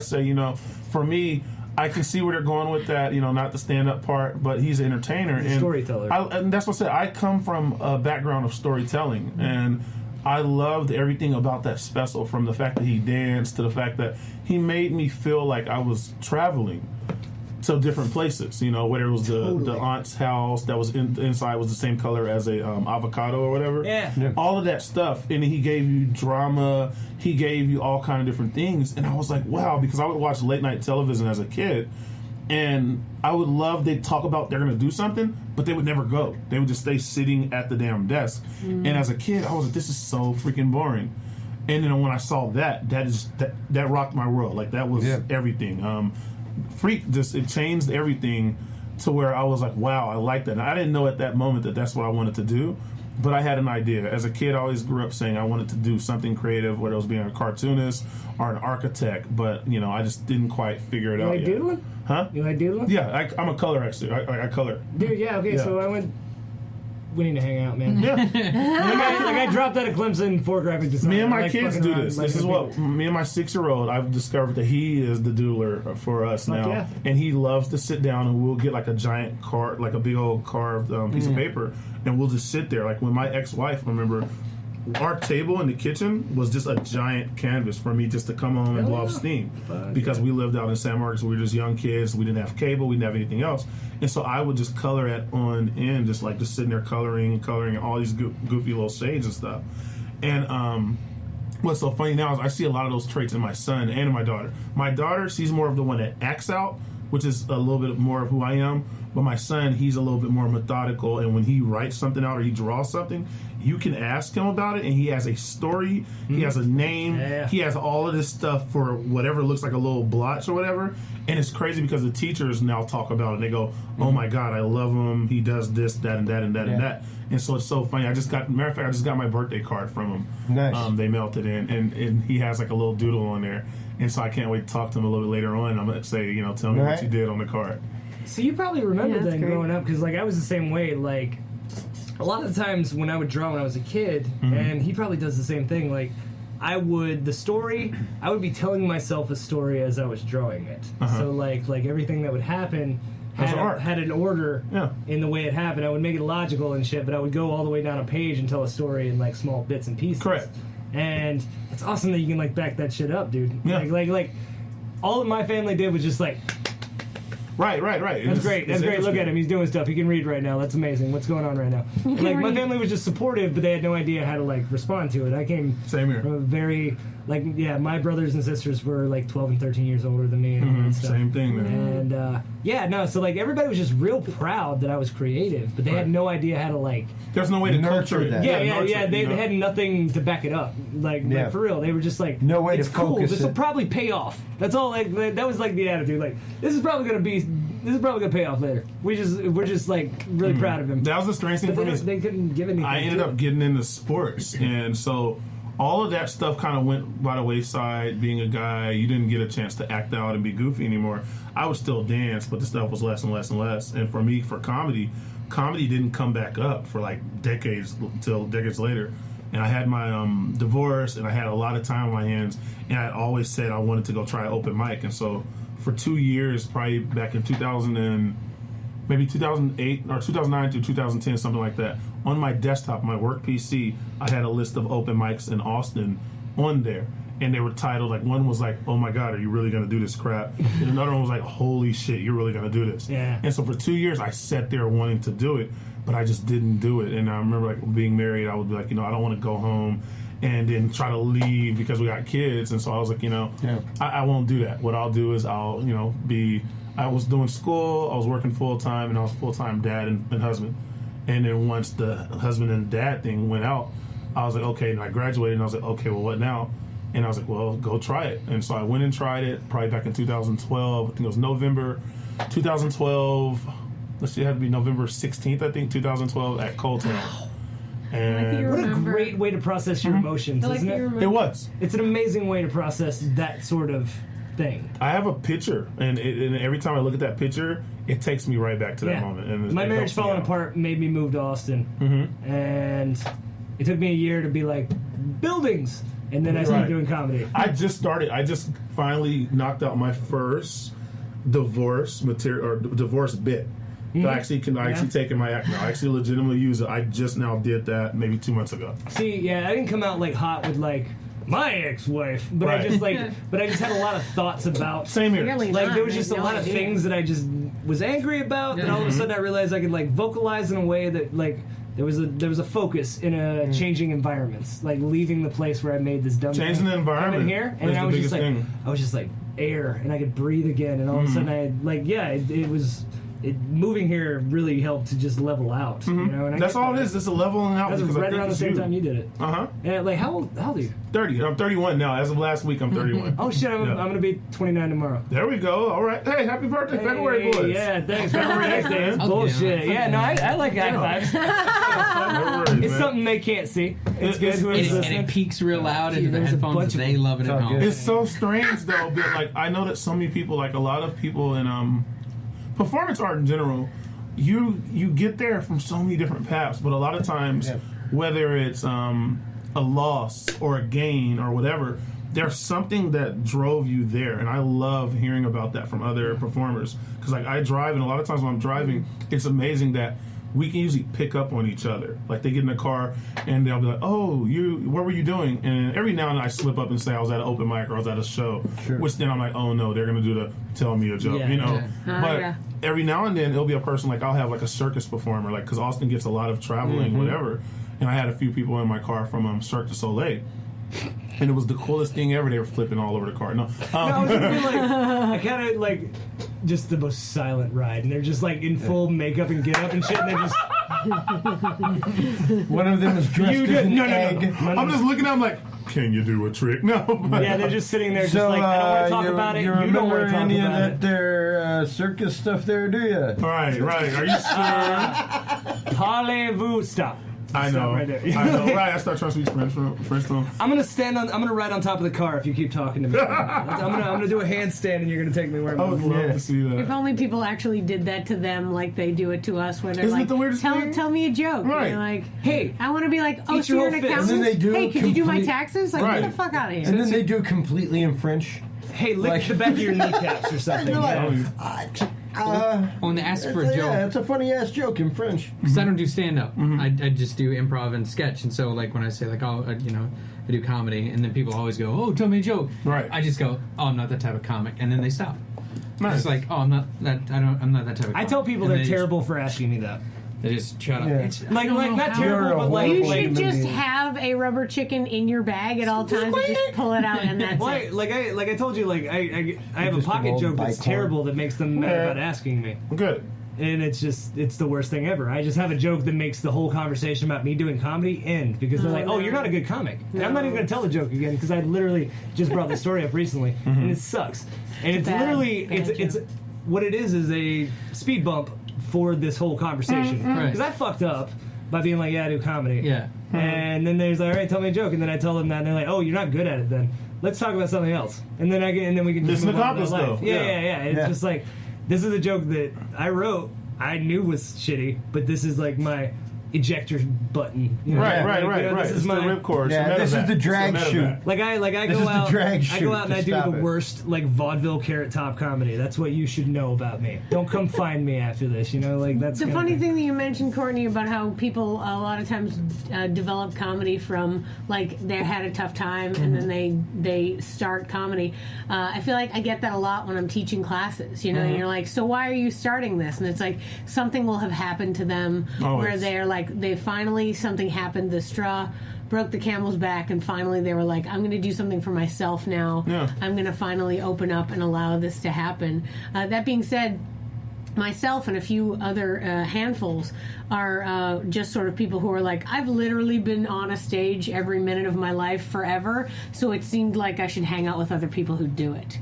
So, for me, I can see where they're going with that, not the stand-up part, but he's an entertainer. He's a storyteller. And that's what I said. I come from a background of storytelling, and I loved everything about that special, from the fact that he danced to the fact that he made me feel like I was traveling to different places, whether it was the aunt's house that was inside was the same color as a avocado or whatever. Yeah. All of that stuff. And he gave you drama. He gave you all kind of different things. And I was like, wow, because I would watch late night television as a kid, and I would love, they'd talk about they're going to do something, but they would never go. They would just stay sitting at the damn desk. And as a kid, I was like, this is so freaking boring. And then when I saw that rocked my world. Like, that was everything. It changed everything to where I was like, wow, I like that. And I didn't know at that moment that that's what I wanted to do, but I had an idea. As a kid, I always grew up saying I wanted to do something creative, whether it was being a cartoonist or an architect, but, I just didn't quite figure it out yet. You like doodling? Huh? You like doodling? Yeah, I'm a color, actually. I color. Dude, yeah, okay, so we need to hang out, man. Yeah. I dropped out of Clemson for graphic design. Me and my kids do this. This is what me and my 6-year-old, I've discovered that he is the doodler for us now. Yeah. And he loves to sit down, and we'll get like a giant card, like a big old carved piece of paper, and we'll just sit there. Like when my ex-wife, remember, our table in the kitchen was just a giant canvas for me just to come home and blow off steam. Because we lived out in San Marcos, we were just young kids, we didn't have cable, we didn't have anything else. And so I would just color it on end, just sitting there coloring all these goofy little shades and stuff. And what's so funny now is I see a lot of those traits in my son and in my daughter. My daughter, she's more of the one that acts out, which is a little bit more of who I am. But my son, he's a little bit more methodical, and when he writes something out or he draws something, you can ask him about it, and he has a story, he has a name, he has all of this stuff for whatever looks like a little blotch or whatever. And it's crazy because the teachers now talk about it, and they go, oh my God, I love him, he does this, that, and that, and that, and that. And so it's so funny. I just got my birthday card from him. Nice. They mailed it in, and he has like a little doodle on there. And so I can't wait to talk to him a little bit later on. I'm going to say, tell me what you did on the card. So you probably remember that growing up, because I was the same way. Like, a lot of the times when I would draw when I was a kid, and he probably does the same thing, I would be telling myself a story as I was drawing it. So like everything that would happen had an order in the way it happened. I would make it logical and shit, but I would go all the way down a page and tell a story in small bits and pieces. Correct. And it's awesome that you can back that shit up, dude. Yeah. Like all that my family did was just Right. That's great. That's great. Look at him. He's doing stuff. He can read right now. That's amazing. What's going on right now? And, my family was just supportive, but they had no idea how to respond to it. I came Same here. from a very my brothers and sisters were 12 and 13 years older than me. And stuff. Same thing, man. And so everybody was just real proud that I was creative, but they had no idea how to There's no way to nurture that. Yeah. They had nothing to back it up. For real, they were just no way it's to cool. focus. This will probably pay off. That's all. That was the attitude. This is probably gonna pay off later. We're just really proud of him. That was the strange thing for me. They couldn't give anything. I ended up getting into sports, and so all of that stuff kind of went by the wayside. Being a guy, you didn't get a chance to act out and be goofy anymore. I would still dance, but the stuff was less and less and less. And for me, for comedy didn't come back up for decades later. And I had my divorce, and I had a lot of time on my hands, and I always said I wanted to go try open mic. And so for 2 years, probably back in 2008 or 2009 to 2010, something like that, on my desktop, my work PC, I had a list of open mics in Austin on there. And they were titled, one was oh my God, are you really going to do this crap? And another one was holy shit, you're really going to do this. Yeah. And so for 2 years, I sat there wanting to do it, but I just didn't do it. And I remember being married, I would be I don't want to go home and then try to leave because we got kids. And so I was I won't do that. What I'll do is I was doing school, I was working full-time, and I was full-time dad and husband. And then once the husband and dad thing went out, I was okay, and I graduated, and I was okay, well, what now? And I was well, go try it. And so I went and tried it probably back in 2012. I think it was November 2012. Let's see, it had to be November 16th, I think, 2012 at Coletown. And what a great way to process your emotions, isn't it? It was. It's an amazing way to process that sort of thing. I have a picture, and every time I look at that picture, it takes me right back to that moment. And my marriage falling apart made me move to Austin. And it took me a year to be buildings. and then I started doing comedy. I just finally knocked out my first divorce material or divorce bit. I actually take in my act now. I actually legitimately use it. I just now did that maybe 2 months ago. See, yeah, I didn't come out like hot with like my ex-wife, but I just had a lot of thoughts about. Same here. Really like there was just a lot of things that I just was angry about. Then all of a sudden I realized I could like vocalize in a way that like there was a focus in a changing environments, like leaving the place where I made this dumb changing the environment here, and I was just like air, and I could breathe again, and all of a sudden it moving here really helped to just level out. You know, and that's all it is. It's a leveling out. That's right around the same time you did it. And like how old are you? 30. I'm 31 now. As of last week, I'm 31. Oh shit! I'm gonna be 29 tomorrow. There we go. All right. Hey, happy birthday, February boys. Yeah, thanks. February Day. Bullshit. Yeah, no, I like high fives. It's something they can't see. It's good. And it peaks real loud into the headphones. They love it at home. It's so strange though, but like I know that so many people, like a lot of people in performance art in general, you get there from so many different paths, but a lot of times, whether it's a loss or a gain or whatever, there's something that drove you there, and I love hearing about that from other performers, because like I drive, and a lot of times when I'm driving, it's amazing that we can usually pick up on each other. Like they get in the car and they'll be like, "Oh, what were you doing?" And every now and then I slip up and say I was at an open mic or I was at a show, which then I'm like, "Oh no, they're gonna do the tell me a joke," you know. But every now and then it'll be a person, like I'll have like a circus performer, like because Austin gets a lot of traveling, whatever. And I had a few people in my car from Cirque du Soleil. And it was the coolest thing ever. They were flipping all over the car. No, I was gonna be like, I kind of like just the most silent ride, and they're just like in full makeup and get up and shit, and they're just. One of them is dressed as an egg. I'm just looking at them like, can you do a trick? No. Yeah, they're just sitting there, just like, I don't want to talk about it. You don't want to talk any about of their circus stuff there, do you? Right. Are you sure? Parlez-vous? Stop. I know. Right there. I know. Right. I start trying to speak French to them. I'm gonna ride on top of the car if you keep talking to me. I'm gonna do a handstand and you're gonna take me where I'm going. I would love to see that. If only people actually did that to them like they do it to us, where they're Isn't like, it the weirdest thing? Tell me a joke. Right. And you're like, hey, I want to be like, oh, so you're an accountant? And then they do hey, could you do my taxes? Like, get the fuck out of here. And then they do completely in French. Hey, lick the back of your kneecaps or something. When they ask for a joke. Yeah, it's a funny ass joke in French. Because I don't do stand up. I just do improv and sketch. And so, like, when I say, like, oh, I do comedy, and then people always go, oh, tell me a joke. Right. I just go, oh, I'm not that type of comic. And then they stop. Nice. It's like, oh, I'm not that type of comic. I tell people they're terrible for asking me that. They just shut up. Yeah. It's, Like not terrible, but like You like, should just have a rubber chicken in your bag at all times and just pull it out, and that's it. like I told you, like I have a Just pocket a joke little that's bicorn. terrible that makes them mad about asking me, Good. and it's the worst thing ever. I just have a joke that makes the whole conversation about me doing comedy end because they're like, "Oh, you're not a good comic," and I'm not even going to tell the joke again because I literally just brought the story up recently, and it sucks. And it's literally it's what it is a speed bump for this whole conversation because I fucked up by being like, yeah, I do comedy. Yeah. And then there's like, all right, tell me a joke, and then I tell them that, and they're like, oh, you're not good at it. Then let's talk about something else, and then we can just Mission move on with accomplished, our life. though. Yeah. It's just like this is a joke that I wrote. I knew was shitty, but this is like my ejector button. You know? Right. This is It's my the ripcord. Yeah, this is the drag shoot. Like I This go is the out. drag I shoot go out and to I do stop the it. worst like vaudeville carrot top comedy. That's what you should know about me. Don't come find me after this. You know, like that's The funny thing that you mentioned, Courtney, about how people a lot of times develop comedy from like they had a tough time and then they start comedy. I feel like I get that a lot when I'm teaching classes. You know, and you're like, so why are you starting this? And it's like something will have happened to them where they're like something happened. The straw broke the camel's back, and finally they were like, I'm going to do something for myself now. I'm going to finally open up and allow this to happen. That being said, myself and a few other handfuls are just sort of people who are like, I've literally been on a stage every minute of my life forever, so it seemed like I should hang out with other people who do it.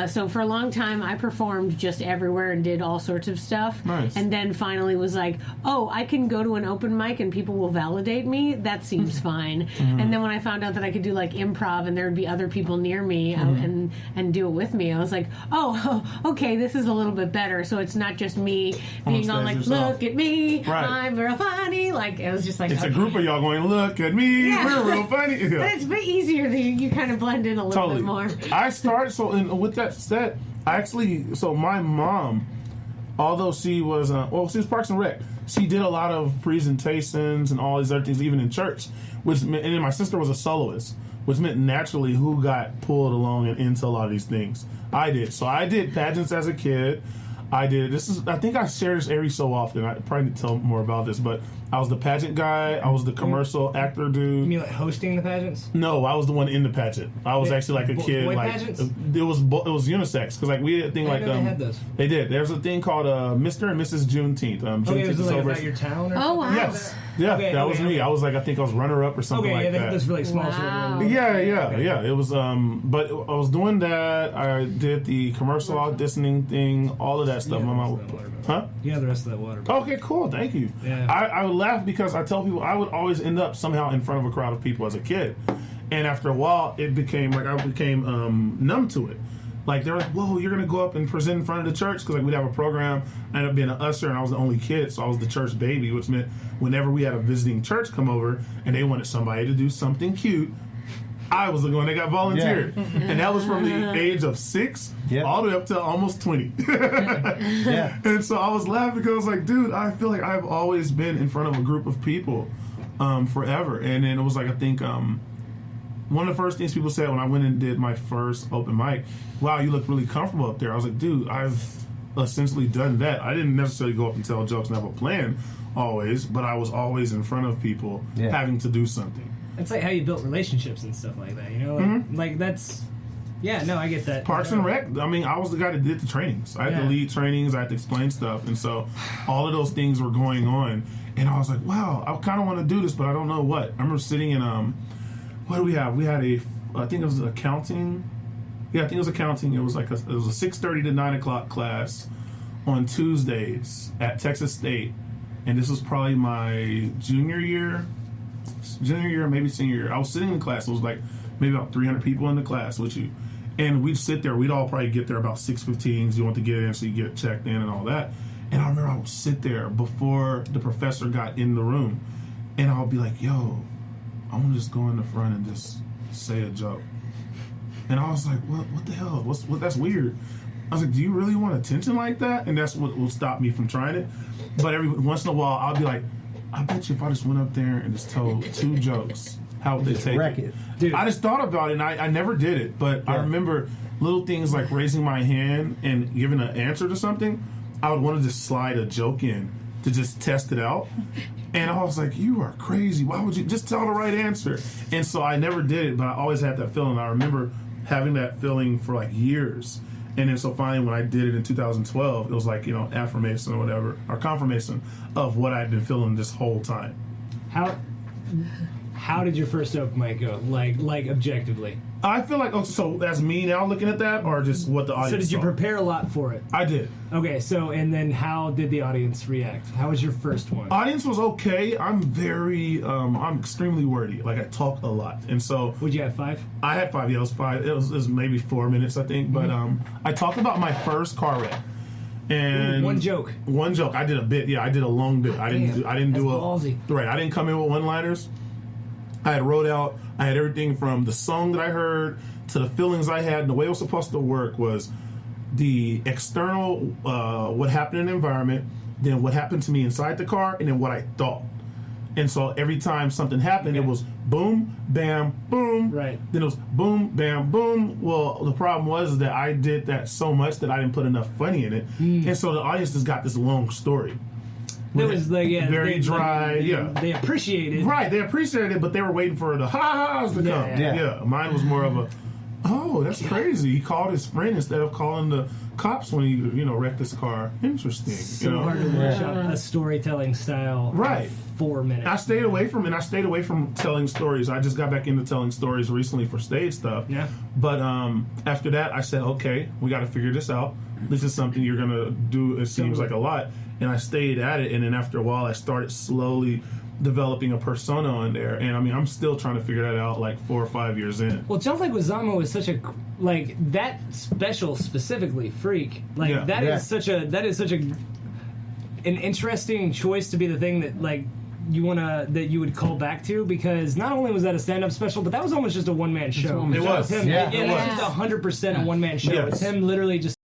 So for a long time, I performed just everywhere and did all sorts of stuff. Nice. And then finally was like, oh, I can go to an open mic and people will validate me. That seems fine. And then when I found out that I could do like improv and there would be other people near me and do it with me, I was like, oh, okay, this is a little bit better. So it's not just me being all like, yourself. look at me, Right. I'm real funny. Like, it was just like, It's okay. a group of y'all going, look at me, we're real funny. Yeah. But it's a bit easier to you kind of blend in a little bit more. I started, and with that said, my mom, although she was, she was Parks and Rec, she did a lot of presentations and all these other things, even in church, and then my sister was a soloist, which meant naturally who got pulled along and into a lot of these things. I did. So I did pageants as a kid. I think I share this every so often. I probably need to tell more about this, but I was the pageant guy. I was the commercial actor dude. You mean like hosting the pageants? No, I was the one in the pageant. I was actually like a kid. Boy like pageants? it was unisex because like we had a thing I like didn't know they had those. They did. There's a thing called Mr. and Mrs. Juneteenth. Okay, was it like celebration. about your town or Oh, something? wow. Yes, yeah, that was me. I was like, I think I was runner up or something Okay, like yeah, they that. had those for like small Wow. children. Yeah. It was, but I was doing that. I did the commercial auditioning thing, all of that stuff. Yeah, My mom, that's the water. huh? Yeah, the rest of that water. Okay, cool. Thank you. Yeah. I would laugh because I tell people I would always end up somehow in front of a crowd of people as a kid, and after a while, it became like I became numb to it. Like they're like, "Whoa, you're gonna go up and present in front of the church?" Because like we'd have a program. I ended up being an usher, and I was the only kid, so I was the church baby, which meant whenever we had a visiting church come over and they wanted somebody to do something cute, I was the one that got volunteered, and that was from the age of 6 all the way up to almost 20. Yeah. And so I was laughing because I was like, dude, I feel like I've always been in front of a group of people forever. And then it was like, I think one of the first things people said when I went and did my first open mic, wow, you look really comfortable up there. I was like, dude, I've essentially done that. I didn't necessarily go up and tell jokes and have a plan always, but I was always in front of people having to do something. It's like how you built relationships and stuff like that, you know? Like, like that's... Yeah, no, I get that. Parks and Rec, I mean, I was the guy that did the trainings. I had to lead trainings, I had to explain stuff, and so all of those things were going on, and I was like, wow, I kind of want to do this, but I don't know what. I remember sitting in, what do we have? We had I think it was accounting. Yeah, I think it was accounting. It was like it was a 6:30 to 9 o'clock class on Tuesdays at Texas State, and this was probably my junior year, maybe senior year. I was sitting in class. It was like maybe about 300 people in the class with you. And we'd sit there. We'd all probably get there about 6:15. You want to get in so you get checked in and all that. And I remember I would sit there before the professor got in the room. And I would be like, yo, I want to just go in the front and just say a joke. And I was like, what the hell? That's weird. I was like, do you really want attention like that? And that's what will stop me from trying it. But every once in a while, I'll be like, I bet you if I just went up there and just told 2 jokes, how would they take it? Dude. I just thought about it, and I never did it. But I remember little things like raising my hand and giving an answer to something. I would want to just slide a joke in to just test it out. And I was like, you are crazy. Why would you just tell the right answer? And so I never did it, but I always had that feeling. I remember having that feeling for like years. And then so finally when I did it in 2012, it was like, you know, affirmation or whatever, or confirmation of what I'd been feeling this whole time. How did your first open mic go? Like objectively. I feel like, so that's me now looking at that, or just what the audience So did you saw? prepare a lot for it? I did. Okay, so and then how did the audience react? How was your first one? Audience was okay. I'm I'm extremely wordy. Like I talk a lot, and so Would you have 5? I had 5. Yeah, it was 5. It was maybe 4 minutes, I think. But I talked about my first car wreck. And one joke. I did a bit. Yeah, I did a long bit. I didn't do a ballsy. Right. I didn't come in with one-liners. I had wrote out. I had everything from the song that I heard to the feelings I had. And the way it was supposed to work was the external, what happened in the environment, then what happened to me inside the car, and then what I thought. And so every time something happened, it was boom, bam, boom. Right. Then it was boom, bam, boom. Well, the problem was that I did that so much that I didn't put enough funny in it. And so the audience just got this long story. It was like, very dry, They appreciated. Right, they appreciated it, but they were waiting for the ha-ha's to come. Yeah. Mine was more of a, oh, that's crazy. He called his friend instead of calling the cops when he, wrecked his car. Interesting. So hard to workshop a storytelling style. Right. 4 minutes. I stayed away from telling stories. I just got back into telling stories recently for stage stuff. Yeah. But after that, I said, okay, we got to figure this out. This is something you're going to do, it seems like a lot. And I stayed at it. And then after a while, I started slowly developing a persona on there, and I mean, I'm still trying to figure that out like 4 or 5 years in. Well, Jump Like Wazamo is such a that special specifically, Freak. Like that is such a an interesting choice to be the thing that like you would call back to, because not only was that a stand-up special, but that was almost just a one-man show. It was. Him, Yeah, it was just 100% a one-man show. Yes. It's him literally just